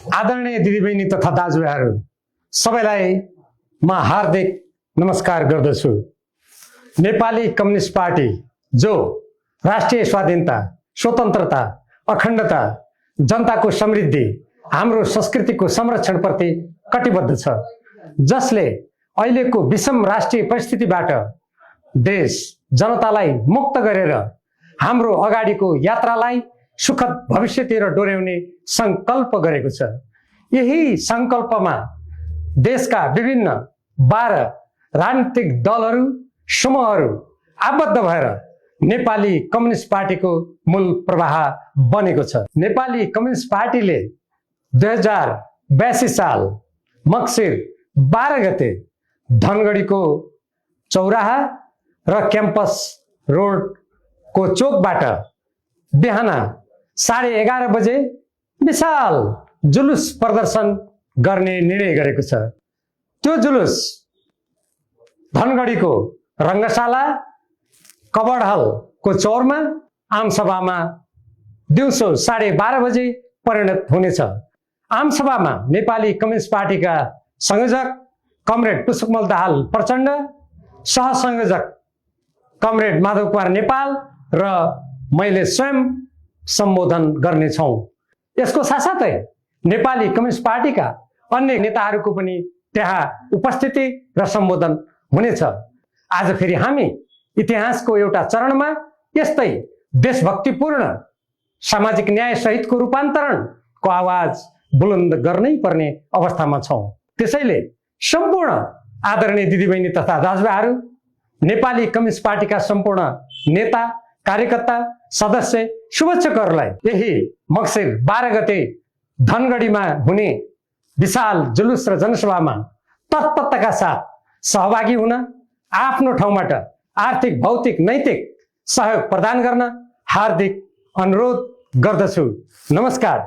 आदरणीय दिदीबहिनी तथा दाजुभाइहरू सबैलाई म हार्दिक नमस्कार गर्दछु। नेपाली कम्युनिस्ट पार्टी जो राष्ट्रिय स्वाधीनता, स्वतन्त्रता, अखण्डता, जनताको समृद्धि, हाम्रो संस्कृतिको संरक्षणप्रति कटिबद्ध छ, जसले अहिलेको विषम राष्ट्रिय परिस्थितिबाट देश जनतालाई मुक्त गरेर हाम्रो अगाडिको यात्रालाई सुखद भविष्यतिर डोर्याउने संकल्प गरेको छ। यही संकल्पमा देशका विभिन्न 12 राजनीतिक दलहरू, समूहहरू आबद्ध भएर नेपाली कम्युनिस्ट पार्टीको मूल प्रवाह बनेको छ। नेपाली कम्युनिस्ट पार्टीले 2082 साल मक्सिर 12 गते धनगढीको चौराहा र क्याम्पस रोडको चोकबाट बिहान 11:30 बजे विशाल जुलुस प्रदर्शन गर्ने निर्णय गरेको छ। त्यो जुलुस धनगढीको रङ्गशाला कबड हलको चौरमा आमसभामा दिउँसो 12:30 बजे परिणत हुनेछ। आमसभामा नेपाली कम्युनिस्ट पार्टीका संयोजक कमरेड पुष्पकमल दाहाल प्रचण्ड, सहसंयोजक कमरेड माधव कुमार नेपाल र मैले स्वयं सम्बोधन गर्नेछौँ। यसको साथसाथै नेपाली कम्युनिस्ट पार्टीका अन्य नेताहरूको पनि त्यहाँ उपस्थिति र सम्बोधन हुनेछ। आज फेरि हामी इतिहासको एउटा चरणमा यस्तै देशभक्तिपूर्ण सामाजिक न्याय सहितको रूपान्तरणको आवाज बुलन्द गर्नै पर्ने अवस्थामा छौँ। त्यसैले सम्पूर्ण आदरणीय दिदीबहिनी तथा दाजुभाइहरू, नेपाली कम्युनिस्ट पार्टीका सम्पूर्ण नेता, कार्यकर्ता, सदस्य, शुभेच्छुकहरूलाई यही मक्सिर 12 गते धनगढीमा हुने विशाल जुलुस र जनसभामा तत्परताका साथ सहभागी हुन, आफ्नो ठाउँबाट आर्थिक, भौतिक, नैतिक सहयोग प्रदान गर्न हार्दिक अनुरोध गर्दछु। नमस्कार।